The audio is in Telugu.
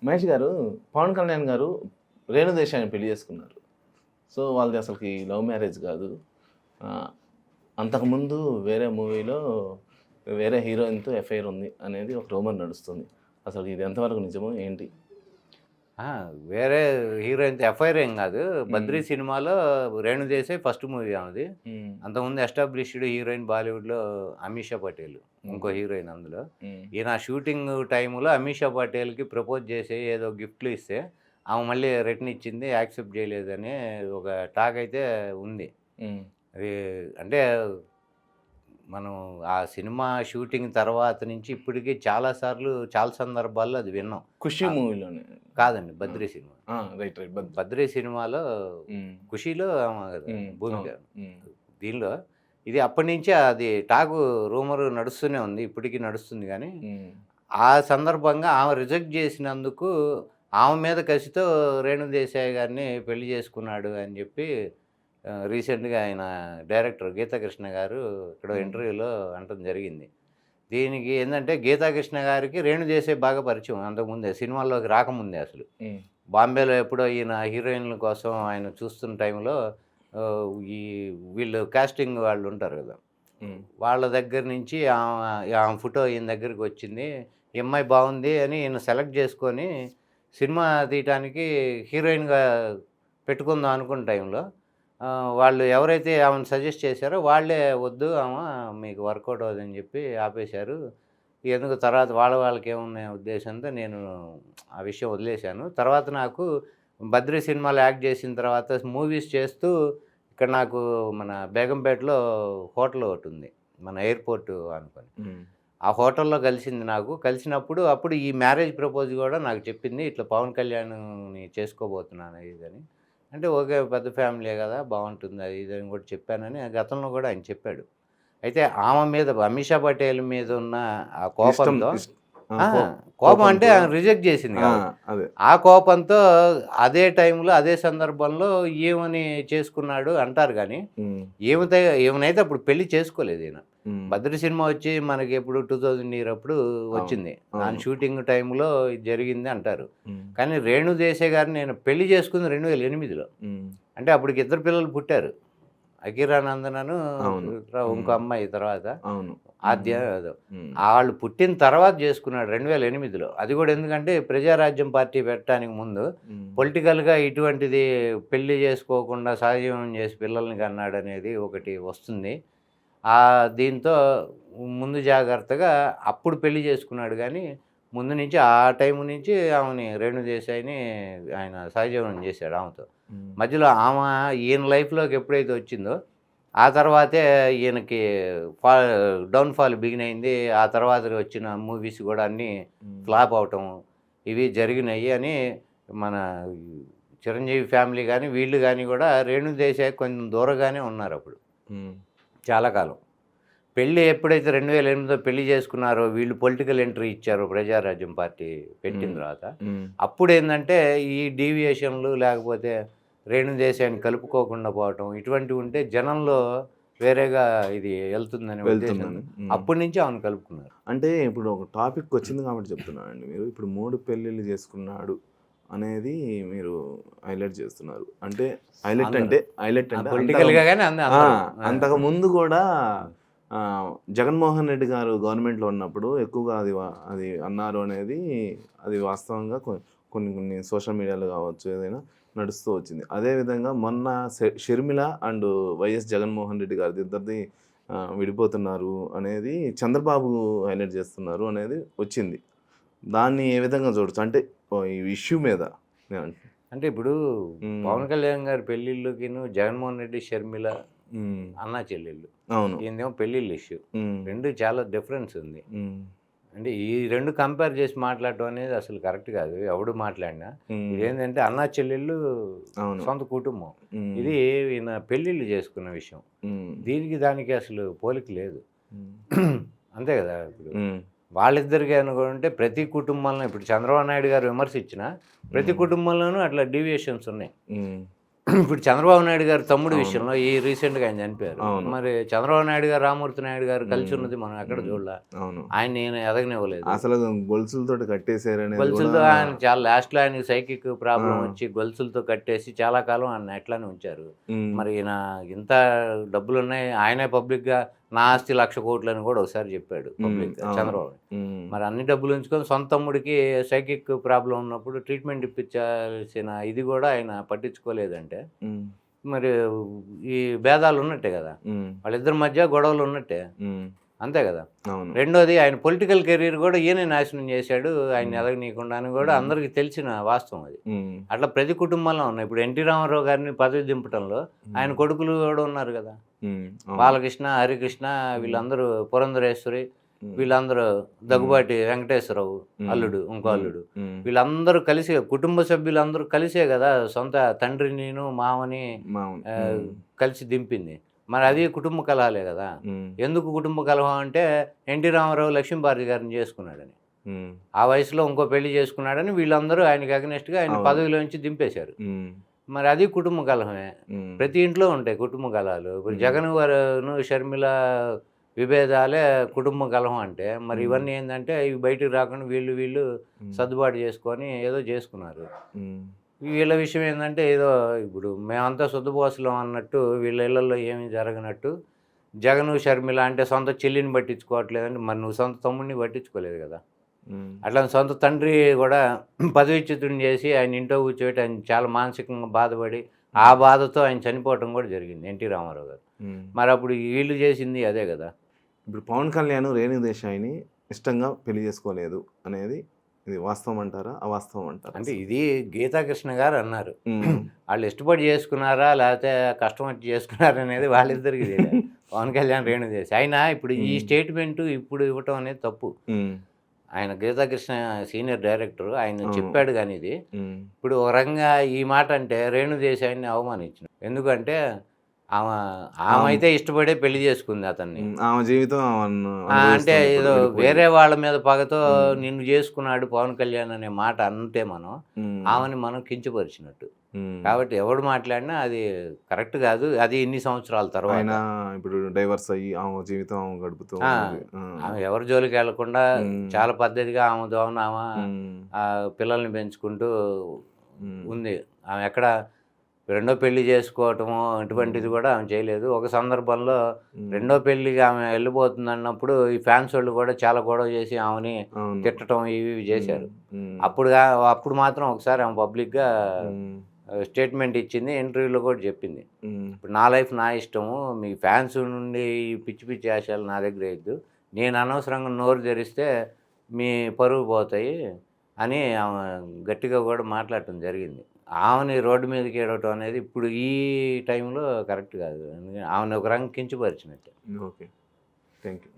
మహేష్ గారు, పవన్ కళ్యాణ్ గారు రేణు దేశాయిని పెళ్లి చేసుకున్నారు. సో వాళ్ళది అసలుకి లవ్ మ్యారేజ్ కాదు. అంతకుముందు వేరే మూవీలో వేరే హీరోయిన్తో ఎఫ్ఐఆర్ ఉంది అనేది ఒక రూమర్ నడుస్తుంది. అసలు ఇది ఎంతవరకు నిజమో ఏంటి? వేరే హీరోయిన్‌తో ఎఫ్ఐఆర్ ఏం కాదు. 'బద్రీ' సినిమాలో రేణుదేశాయ్ ఫస్ట్ మూవీ ఆమెది. అంతకుముందు ఎస్టాబ్లిష్డ్ హీరోయిన్ బాలీవుడ్‌లో అమీషా పటేల్ ఇంకో హీరోయిన్ అందులో. ఈయన షూటింగ్ టైంలో అమీషా పటేల్‌కి ప్రపోజ్ చేసి ఏదో గిఫ్ట్లు ఇస్తే ఆమె మళ్ళీ రిటర్న్ ఇచ్చింది. యాక్సెప్ట్ చేయలేదని ఒక టాక్ అయితే ఉంది. అది అంటే మనం ఆ సినిమా షూటింగ్ తర్వాత నుంచి ఇప్పటికి చాలా సందర్భాల్లో అది విన్నాం. 'ఖుషి' మూవీలోనే కాదండి, 'బద్రీ' సినిమా. రైట్. 'బద్రీ' సినిమాలో 'ఖుషీలో' భూమిక. దీనిలో ఇది అప్పటి నుంచే అది టాకు రూమర్ నడుస్తూనే ఉంది. ఇప్పటికీ నడుస్తుంది. కానీ ఆ సందర్భంగా ఆమె రిజెక్ట్ చేసినందుకు ఆమె మీద కసితో రేణు దేశాయ్ గారిని పెళ్లి చేసుకున్నాడు అని చెప్పి రీసెంట్గా ఆయన డైరెక్టర్ గీతాకృష్ణ గారు ఇక్కడ ఇంటర్వ్యూలో అనటం జరిగింది. దీనికి ఏంటంటే గీతాకృష్ణ గారికి రేణు దేశాయ్ బాగా పరిచయం అంతకుముందే, సినిమాల్లోకి రాకముందే. అసలు బాంబేలో ఎప్పుడో ఈయన హీరోయిన్ల కోసం ఆయన చూస్తున్న టైంలో ఈ వీళ్ళు కాస్టింగ్ వాళ్ళు ఉంటారు కదా, వాళ్ళ దగ్గర నుంచి ఆమె ఫోటో ఈయన దగ్గరికి వచ్చింది. ఈ అమ్మాయి బాగుంది అని ఈయన సెలెక్ట్ చేసుకొని సినిమా తీయటానికి హీరోయిన్గా పెట్టుకుందాం అనుకున్న టైంలో వాళ్ళు ఎవరైతే ఆమెను సజెస్ట్ చేశారో వాళ్ళే వద్దు ఆమె మీకు వర్కౌట్ అవుతుందని చెప్పి ఆపేశారు. ఎందుకు తర్వాత వాళ్ళకి ఏమున్న ఉద్దేశంతో నేను ఆ విషయం వదిలేశాను. తర్వాత నాకు 'బద్రీ' సినిమాలో యాక్ట్ చేసిన తర్వాత మూవీస్ చేస్తూ ఇక్కడ నాకు మన బేగంపేటలో హోటల్ ఒకటి ఉంది, మన ఎయిర్పోర్ట్ అనుకొని. ఆ హోటల్లో కలిసింది నాకు. కలిసినప్పుడు అప్పుడు ఈ మ్యారేజ్ ప్రపోజ్ కూడా నాకు చెప్పింది, ఇట్లా పవన్ కళ్యాణ్ని చేసుకోబోతున్నాను ఇదని. అంటే ఓకే, పెద్ద ఫ్యామిలీ కదా, బాగుంటుంది అది ఇదని కూడా చెప్పానని గతంలో కూడా ఆయన చెప్పాడు. అయితే ఆమె మీద అమీషా పటేల్ మీద ఉన్న ఆ కోపంతో కోపం అంటే ఆయన రిజెక్ట్ చేసింది కదా, ఆ కోపంతో అదే టైంలో అదే సందర్భంలో ఏమని చేసుకున్నాడు అంటారు. కానీ ఏమనైతే అప్పుడు పెళ్లి చేసుకోలేదు ఈయన. 'బద్రీ' సినిమా వచ్చి మనకి ఎప్పుడు 2000 ఇయర్ అప్పుడు వచ్చింది. దాని షూటింగ్ టైంలో ఇది జరిగింది అంటారు. కానీ రేణు దేశాయ్ గారిని నేను పెళ్లి చేసుకుంది 2008లో. అంటే అప్పటికి 2 పిల్లలు పుట్టారు, అఖీరానందనను ఇంకో అమ్మాయి తర్వాత ఆద్య. వాళ్ళు పుట్టిన తర్వాత చేసుకున్నాడు 2008లో. అది కూడా ఎందుకంటే ప్రజారాజ్యం పార్టీ పెట్టడానికి ముందు పొలిటికల్గా ఇటువంటిది పెళ్లి చేసుకోకుండా సహజీవనం చేసి పిల్లల్ని కన్నాడు అనేది ఒకటి వస్తుంది. దీంతో ముందు జాగ్రత్తగా అప్పుడు పెళ్లి చేసుకున్నాడు. కానీ ముందు నుంచి ఆ టైం నుంచి ఆమెని రేణు దేశాయ్ని ఆయన సహజీవనం చేశాడు ఆమెతో. మధ్యలో ఆమె ఈయన లైఫ్లోకి ఎప్పుడైతే వచ్చిందో ఆ తర్వాతే ఈయనకి డౌన్ఫాల్ బిగిన్ అయింది. ఆ తర్వాత వచ్చిన మూవీస్ కూడా అన్నీ ఫ్లాప్ అవటం ఇవి జరిగినాయి అని మన చిరంజీవి ఫ్యామిలీ కానీ వీళ్ళు కానీ కూడా రేణు దేశాయ్ కొంచెం దూరంగానే ఉన్నారు అప్పుడు చాలా కాలం. పెళ్ళి ఎప్పుడైతే 2008లో పెళ్లి చేసుకున్నారో, వీళ్ళు పొలిటికల్ ఎంట్రీ ఇచ్చారో ప్రజారాజ్యం పార్టీ పెట్టిన తర్వాత, అప్పుడు ఏంటంటే ఈ డీవియేషన్లు లేకపోతే రేణు దేశాన్ని కలుపుకోకుండా పోవటం ఇటువంటివి ఉంటే జనంలో వేరేగా ఇది వెళ్తుందని ఉద్దేశం. అప్పటి నుంచి ఆమెను కలుపుకున్నారు. అంటే ఇప్పుడు ఒక టాపిక్ వచ్చింది కాబట్టి చెప్తున్నానండి. మీరు ఇప్పుడు 3 పెళ్ళిళ్ళు చేసుకున్నాడు అనేది మీరు హైలైట్ చేస్తున్నారు. అంటే హైలైట్ అంటే పొలిటికల్గా కానీ అంతకు ముందు కూడా జగన్మోహన్ రెడ్డి గారు గవర్నమెంట్లో ఉన్నప్పుడు ఎక్కువగా అది అన్నారు అనేది అది వాస్తవంగా కొన్ని సోషల్ మీడియాలో కావచ్చు ఏదైనా నడుస్తూ వచ్చింది. అదేవిధంగా మొన్న షర్మిల అండ్ వైఎస్ జగన్మోహన్ రెడ్డి గారి ఇద్దరిది విడిపోతున్నారు అనేది చంద్రబాబు హైలైట్ చేస్తున్నారు అనేది వచ్చింది. దాన్ని ఏ విధంగా చూడొచ్చు అంటే ఈ ఇష్యూ మీద? అంటే ఇప్పుడు పవన్ కళ్యాణ్ గారి పెళ్ళిళ్ళకి జగన్మోహన్ రెడ్డి షర్మిల అన్నా చెల్లెళ్ళు, ఈయనేమో పెళ్ళిళ్ళు ఇష్యూ, రెండు చాలా డిఫరెన్స్ ఉంది. అంటే ఈ రెండు కంపేర్ చేసి మాట్లాడటం అనేది అసలు కరెక్ట్ కాదు. ఎవడు మాట్లాడినా ఇదేంటంటే అన్నా చెల్లెళ్ళు సొంత కుటుంబం, ఇది ఈయన పెళ్ళిళ్ళు చేసుకున్న విషయం. దీనికి దానికి అసలు పోలిక లేదు, అంతే కదా. ఇప్పుడు వాళ్ళిద్దరికి అనుకుంటే ప్రతి కుటుంబంలో ఇప్పుడు చంద్రబాబు నాయుడు గారు విమర్శించిన ప్రతి కుటుంబంలోనూ అట్లా డీవియేషన్స్ ఉన్నాయి. ఇప్పుడు చంద్రబాబు నాయుడు గారి తమ్ముడి అవును. విషయంలో ఈ రీసెంట్గా ఆయన చనిపోయారు. అవును. మరి చంద్రబాబు నాయుడు గారు రామూర్తి నాయుడు గారు కలిసి ఉన్నది మనం ఎక్కడ చూడలే. అవును. ఆయన నేను ఎదగనివ్వలేదు. అసలు గొలుసులతోటి కట్టేశారనేది కూడా గొలుసులతో ఆయన చాలా లాస్ట్లో ఆయనకి సైకిక్ ప్రాబ్లం వచ్చి గొలుసులతో కట్టేసి చాలా కాలం ఆయన అట్లానే ఉంచారు. మరి ఈయన ఇంత డబ్బులు ఉన్నాయి, ఆయనే పబ్లిక్గా నా ఆస్తి 1,00,000 కోట్లు అని కూడా ఒకసారి చెప్పాడు పబ్లిక్గా చంద్రబాబు. మరి అన్ని డబ్బులు ఉంచుకొని సొంత తమ్ముడికి సైకిక్ ప్రాబ్లం ఉన్నప్పుడు ట్రీట్మెంట్ ఇప్పించాల్సిన ఇది కూడా ఆయన పట్టించుకోలేదంటే మరి ఈ భేదాలు ఉన్నట్టే కదా, వాళ్ళిద్దరి మధ్య గొడవలు ఉన్నట్టే, అంతే కదా. రెండోది ఆయన పొలిటికల్ కెరీర్ కూడా ఈయనే నాశనం చేశాడు, ఆయన ఎదగనీయకుండా అని కూడా అందరికీ తెలిసిన వాస్తవం అది. అట్లా ప్రతి కుటుంబంలో ఉన్నాయి. ఇప్పుడు ఎన్టీ రామారావు గారిని పదవి దింపడంలో ఆయన కొడుకులు కూడా ఉన్నారు కదా, బాలకృష్ణ, హరికృష్ణ, వీళ్ళందరూ, పురంధరేశ్వరి, వీళ్ళందరూ, దగ్గుబాటి వెంకటేశ్వరరావు అల్లుడు, ఇంకో అల్లుడు, వీళ్ళందరూ కలిసి కుటుంబ సభ్యులందరూ కలిసే కదా సొంత తండ్రిని మామని కలిసి దింపింది. మరి అది కుటుంబ కలహాలే కదా. ఎందుకు కుటుంబ కలహం అంటే ఎన్టీ రామారావు లక్ష్మీభారతి గారిని చేసుకున్నాడని, ఆ వయసులో ఇంకో పెళ్లి చేసుకున్నాడని వీళ్ళందరూ ఆయనకి అగనెస్ట్గా ఆయన పదవిలోంచి దింపేశారు. మరి అది కుటుంబ కలహమే. ప్రతి ఇంట్లో ఉంటాయి కుటుంబ కలహాలు. ఇప్పుడు జగన్ గారును షర్మిల విభేదాలే కుటుంబ కలహం అంటే మరి ఇవన్నీ ఏంటంటే ఇవి బయటికి రాకుండా వీళ్ళు సర్దుబాటు చేసుకొని ఏదో చేసుకున్నారు. వీళ్ళ విషయం ఏంటంటే ఏదో ఇప్పుడు మేమంతా శుద్ధపోసలం అన్నట్టు వీళ్ళ ఇళ్లలో ఏమీ జరగనట్టు జగన్ షర్మిల అంటే సొంత చెల్లిని పట్టించుకోవట్లేదంటే మరి నువ్వు సొంత తమ్ముడిని పట్టించుకోలేదు కదా. అట్లా సొంత తండ్రి కూడా పదవిచ్యుతుని చేసి ఆయన ఇంట్లో కూర్చోబెట్టి ఆయన చాలా మానసికంగా బాధపడి ఆ బాధతో ఆయన చనిపోవటం కూడా జరిగింది ఎన్టీ రామారావు గారు. మరి అప్పుడు వీళ్ళు చేసింది అదే కదా. ఇప్పుడు పవన్ కళ్యాణ్ రేణు దేశాయిని ఇష్టంగా పెళ్లి చేసుకోలేదు అనేది ఇది వాస్తవం అంటారా, అవాస్తవం అంటారా? అంటే ఇది గీతాకృష్ణ గారు అన్నారు, వాళ్ళు ఇష్టపడి చేసుకున్నారా లేకపోతే కష్టం వచ్చి చేసుకున్నారా అనేది వాళ్ళిద్దరికి తెలియదు. పవన్ కళ్యాణ్ రేణు దేశాయ్ అయినా ఇప్పుడు ఈ స్టేట్మెంట్ ఇప్పుడు ఇవ్వటం అనేది తప్పు. ఆయన గీతాకృష్ణ సీనియర్ డైరెక్టర్, ఆయన చెప్పాడు కానీ ఇది ఇప్పుడు ఒక రకంగా ఈ మాట అంటే రేణు దేశాయిని అవమానించిన. ఎందుకంటే ఆమె అయితే ఇష్టపడే పెళ్లి చేసుకుంది అతన్ని, ఆమె జీవితం అంటే ఏదో వేరే వాళ్ళ మీద పగతో నిన్ను చేసుకున్నాడు పవన్ కళ్యాణ్ అనే మాట అంటే మనం ఆమెని మనం కించపరిచినట్టు. కాబట్టి ఎవడు మాట్లాడినా అది కరెక్ట్ కాదు. అది ఇన్ని సంవత్సరాల తర్వాత ఇప్పుడు డైవర్స్ అయ్యి ఆమె జీవితం గడుపుతూ ఆమె ఎవరి జోలికి వెళ్లకుండా చాలా పద్ధతిగా ఆమె దోవన ఆమె పిల్లల్ని పెంచుకుంటూ ఉంది. ఆమె ఎక్కడ రెండో పెళ్లి చేసుకోవటము అటువంటిది కూడా ఆమె చేయలేదు. ఒక సందర్భంలో రెండో పెళ్లికి ఆమె వెళ్ళిపోతుంది అన్నప్పుడు ఈ ఫ్యాన్స్ వాళ్ళు కూడా చాలా గొడవ చేసి ఆమెని తిట్టడం ఇవి చేశారు. అప్పుడు మాత్రం ఒకసారి ఆమె పబ్లిక్గా స్టేట్మెంట్ ఇచ్చింది, ఇంటర్వ్యూలో కూడా చెప్పింది. ఇప్పుడు నా లైఫ్ నా ఇష్టము, మీ ఫ్యాన్స్ నుండి పిచ్చి పిచ్చి ఆశయాలు నా దగ్గర వేయద్దు, నేను అనవసరంగా నోరు తెరిస్తే మీ పరువు పోతాయి అని ఆమె గట్టిగా కూడా మాట్లాడటం జరిగింది. ఆమెని రోడ్డు మీదకి ఏడవటం అనేది ఇప్పుడు ఈ టైంలో కరెక్ట్ కాదు. ఆమెను ఒక రంగు కించపరిచినట్టే. Okay, thank you.